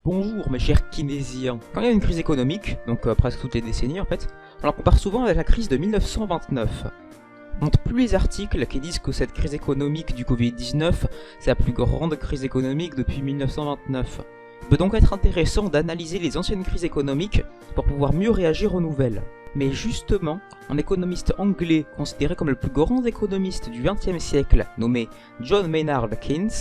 Bonjour mes chers keynésiens. Quand il y a une crise économique, donc presque toutes les décennies en fait, on la compare souvent avec la crise de 1929. On compte plus les articles qui disent que cette crise économique du Covid-19, c'est la plus grande crise économique depuis 1929. Il peut donc être intéressant d'analyser les anciennes crises économiques pour pouvoir mieux réagir aux nouvelles. Mais justement, un économiste anglais considéré comme le plus grand économiste du XXe siècle, nommé John Maynard Keynes,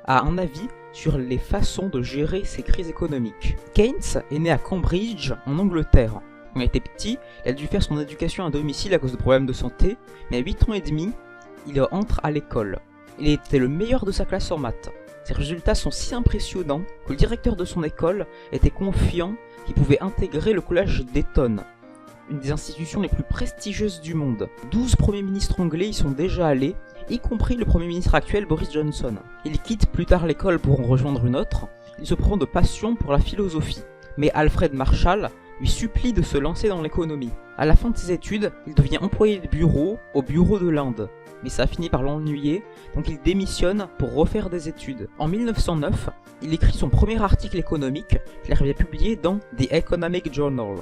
a un avis sur les façons de gérer ces crises économiques. Keynes est né à Cambridge, en Angleterre. Quand il était petit, il a dû faire son éducation à domicile à cause de problèmes de santé, mais à 8 ans et demi, il entre à l'école. Il était le meilleur de sa classe en maths. Ses résultats sont si impressionnants que le directeur de son école était confiant qu'il pouvait intégrer le collège d'Eton, une des institutions les plus prestigieuses du monde. 12 premiers ministres anglais y sont déjà allés, y compris le premier ministre actuel Boris Johnson. Il quitte plus tard l'école pour en rejoindre une autre. Il se prend de passion pour la philosophie, mais Alfred Marshall lui supplie de se lancer dans l'économie. À la fin de ses études, il devient employé de bureau au bureau de l'Inde. Mais ça a fini par l'ennuyer, donc il démissionne pour refaire des études. En 1909, il écrit son premier article économique qu'il avait publié dans The Economic Journal,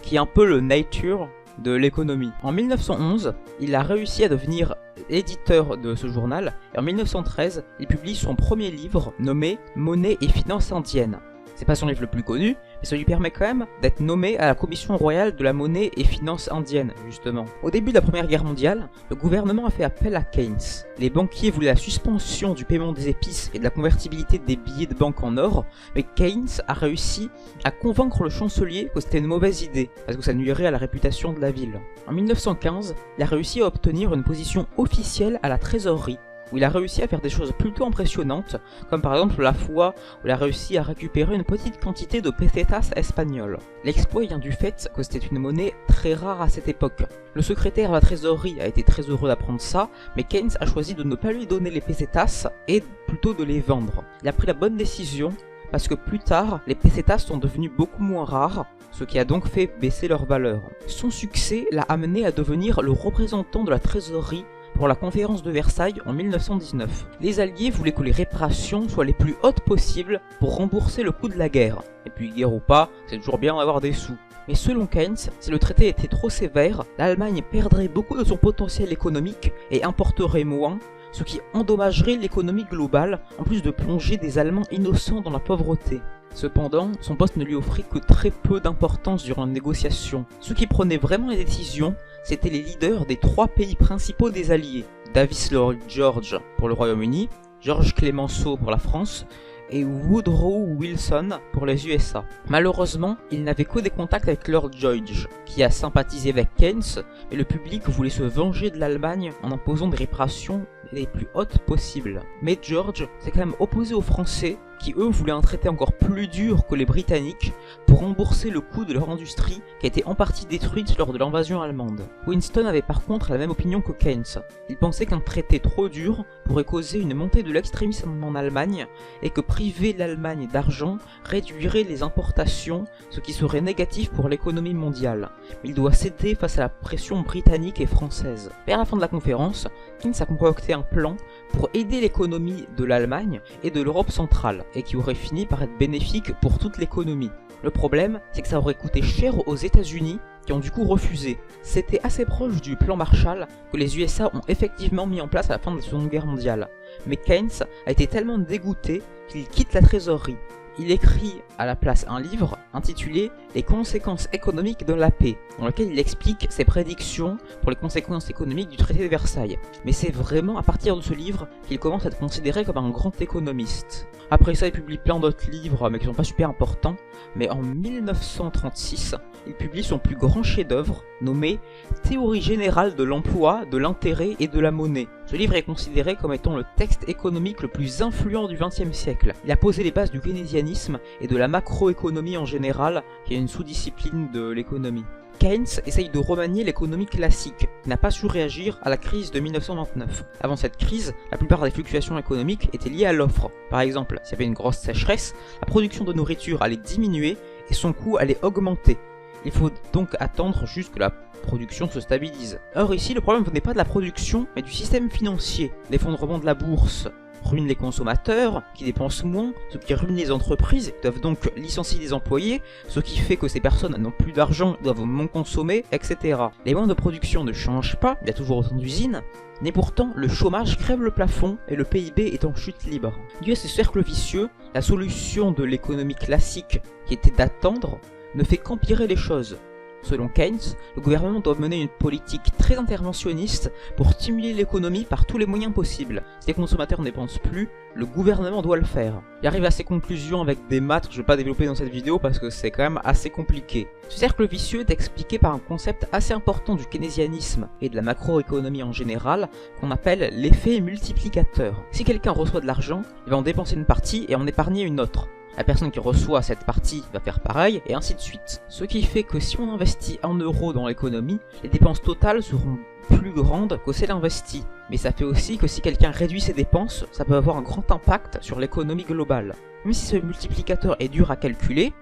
qui est un peu le Nature de l'économie. En 1911, il a réussi à devenir éditeur de ce journal, et en 1913, il publie son premier livre nommé Monnaie et finances indiennes. C'est pas son livre le plus connu, mais ça lui permet quand même d'être nommé à la Commission royale de la monnaie et finances indiennes, justement. Au début de la Première Guerre mondiale, le gouvernement a fait appel à Keynes. Les banquiers voulaient la suspension du paiement des épices et de la convertibilité des billets de banque en or, mais Keynes a réussi à convaincre le chancelier que c'était une mauvaise idée, parce que ça nuirait à la réputation de la ville. En 1915, il a réussi à obtenir une position officielle à la trésorerie, où il a réussi à faire des choses plutôt impressionnantes, comme par exemple la fois où il a réussi à récupérer une petite quantité de pesetas espagnoles. L'exploit vient du fait que c'était une monnaie très rare à cette époque. Le secrétaire de la trésorerie a été très heureux d'apprendre ça, mais Keynes a choisi de ne pas lui donner les pesetas et plutôt de les vendre. Il a pris la bonne décision, parce que plus tard, les pesetas sont devenus beaucoup moins rares, ce qui a donc fait baisser leur valeur. Son succès l'a amené à devenir le représentant de la trésorerie pour la conférence de Versailles en 1919. Les Alliés voulaient que les réparations soient les plus hautes possibles pour rembourser le coût de la guerre. Et puis guerre ou pas, c'est toujours bien d'avoir des sous. Mais selon Keynes, si le traité était trop sévère, l'Allemagne perdrait beaucoup de son potentiel économique et importerait moins, ce qui endommagerait l'économie globale, en plus de plonger des Allemands innocents dans la pauvreté. Cependant, son poste ne lui offrit que très peu d'importance durant les négociations. Ceux qui prenaient vraiment les décisions, c'étaient les leaders des 3 pays principaux des Alliés. Davis Lloyd George pour le Royaume-Uni, Georges Clemenceau pour la France, et Woodrow Wilson pour les USA. Malheureusement, il n'avait que des contacts avec Lord George, qui a sympathisé avec Keynes, et le public voulait se venger de l'Allemagne en imposant des réparations les plus hautes possibles. Mais George s'est quand même opposé aux Français, qui eux voulaient un traité encore plus dur que les Britanniques pour rembourser le coût de leur industrie qui a été en partie détruite lors de l'invasion allemande. Winston avait par contre la même opinion que Keynes. Il pensait qu'un traité trop dur pourrait causer une montée de l'extrémisme en Allemagne et que priver l'Allemagne d'argent réduirait les importations, ce qui serait négatif pour l'économie mondiale. Mais il doit céder face à la pression britannique et française. Vers la fin de la conférence, Keynes a concocté un plan pour aider l'économie de l'Allemagne et de l'Europe centrale, et qui aurait fini par être bénéfique pour toute l'économie. Le problème, c'est que ça aurait coûté cher aux États-Unis, qui ont du coup refusé. C'était assez proche du plan Marshall que les USA ont effectivement mis en place à la fin de la Seconde Guerre mondiale. Mais Keynes a été tellement dégoûté qu'il quitte la trésorerie. Il écrit à la place un livre intitulé « Les conséquences économiques de la paix », dans lequel il explique ses prédictions pour les conséquences économiques du traité de Versailles. Mais c'est vraiment à partir de ce livre qu'il commence à être considéré comme un grand économiste. Après ça, il publie plein d'autres livres, mais qui sont pas super importants. Mais en 1936, il publie son plus grand chef-d'œuvre, nommé « Théorie générale de l'emploi, de l'intérêt et de la monnaie ». Ce livre est considéré comme étant le texte économique le plus influent du XXe siècle. Il a posé les bases du keynésianisme et de la macroéconomie en général, qui est une sous-discipline de l'économie. Keynes essaye de remanier l'économie classique, qui n'a pas su réagir à la crise de 1929. Avant cette crise, la plupart des fluctuations économiques étaient liées à l'offre. Par exemple, s'il y avait une grosse sécheresse, la production de nourriture allait diminuer et son coût allait augmenter. Il faut donc attendre juste que la production se stabilise. Or ici, le problème venait pas de la production, mais du système financier. L'effondrement de la bourse ruine les consommateurs, qui dépensent moins, ce qui ruine les entreprises, qui doivent donc licencier des employés, ce qui fait que ces personnes n'ont plus d'argent, doivent moins consommer, etc. Les moyens de production ne changent pas, il y a toujours autant d'usines, mais pourtant le chômage crève le plafond et le PIB est en chute libre. Dû à ce cercle vicieux, la solution de l'économie classique, qui était d'attendre, ne fait qu'empirer les choses. Selon Keynes, le gouvernement doit mener une politique très interventionniste pour stimuler l'économie par tous les moyens possibles. Si les consommateurs ne dépensent plus, le gouvernement doit le faire. Il arrive à ses conclusions avec des maths que je ne vais pas développer dans cette vidéo parce que c'est quand même assez compliqué. Ce cercle vicieux est expliqué par un concept assez important du keynésianisme et de la macroéconomie en général qu'on appelle l'effet multiplicateur. Si quelqu'un reçoit de l'argent, il va en dépenser une partie et en épargner une autre. La personne qui reçoit cette partie va faire pareil, et ainsi de suite. Ce qui fait que si on investit 1 euro dans l'économie, les dépenses totales seront plus grandes que celles investies. Mais ça fait aussi que si quelqu'un réduit ses dépenses, ça peut avoir un grand impact sur l'économie globale. Même si ce multiplicateur est dur à calculer,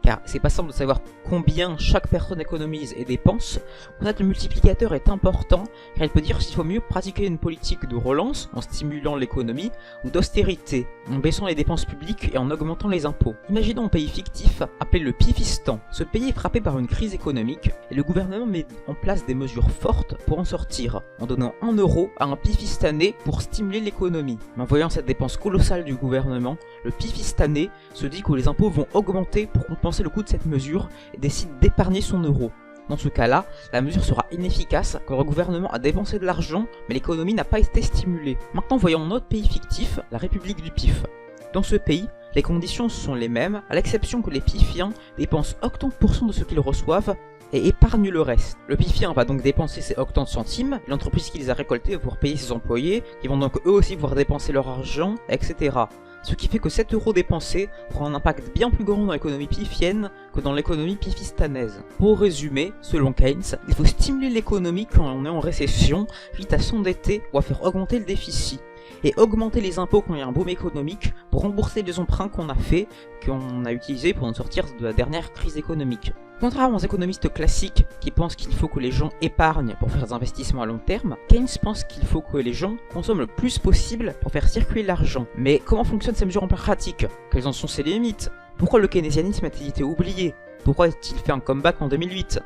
car c'est pas simple de savoir combien chaque personne économise et dépense, en fait le multiplicateur est important car il peut dire s'il faut mieux pratiquer une politique de relance en stimulant l'économie ou d'austérité, en baissant les dépenses publiques et en augmentant les impôts. Imaginons un pays fictif appelé le Pifistan. Ce pays est frappé par une crise économique et le gouvernement met en place des mesures fortes pour en sortir, en donnant 1 euro à un Pifistanais pour stimuler l'économie. Mais en voyant cette dépense colossale du gouvernement, le Pifistanais se dit que les impôts vont augmenter pour compenser le coût de cette mesure et décide d'épargner son euro. Dans ce cas-là, la mesure sera inefficace car le gouvernement a dépensé de l'argent mais l'économie n'a pas été stimulée. Maintenant voyons notre pays fictif, la République du Pif. Dans ce pays, les conditions sont les mêmes à l'exception que les pifiens dépensent 80% de ce qu'ils reçoivent et épargnent le reste. Le pifien va donc dépenser ses 80 centimes, et l'entreprise qui les a récoltés va pouvoir payer ses employés, qui vont donc eux aussi pouvoir dépenser leur argent, etc. Ce qui fait que 7 euros dépensés auront un impact bien plus grand dans l'économie pifienne que dans l'économie pifistanaise. Pour résumer, selon Keynes, il faut stimuler l'économie quand on est en récession, quitte à s'endetter ou à faire augmenter le déficit. Et augmenter les impôts quand il y a un boom économique pour rembourser les emprunts qu'on a fait, qu'on a utilisés pour nous sortir de la dernière crise économique. Contrairement aux économistes classiques qui pensent qu'il faut que les gens épargnent pour faire des investissements à long terme, Keynes pense qu'il faut que les gens consomment le plus possible pour faire circuler l'argent. Mais comment fonctionnent ces mesures en pratique? Quelles en sont ses limites? Pourquoi le keynésianisme a-t-il été oublié? Pourquoi a-t-il fait un comeback en 2008?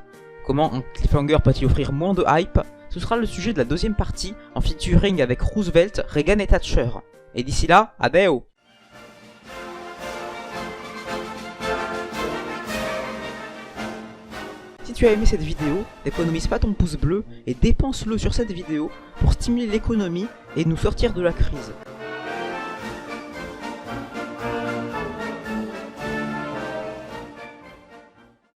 Comment un cliffhanger peut-il offrir moins de hype? Ce sera le sujet de la deuxième partie en featuring avec Roosevelt, Reagan et Thatcher. Et d'ici là, adeo! Si tu as aimé cette vidéo, n'économise pas ton pouce bleu et dépense-le sur cette vidéo pour stimuler l'économie et nous sortir de la crise.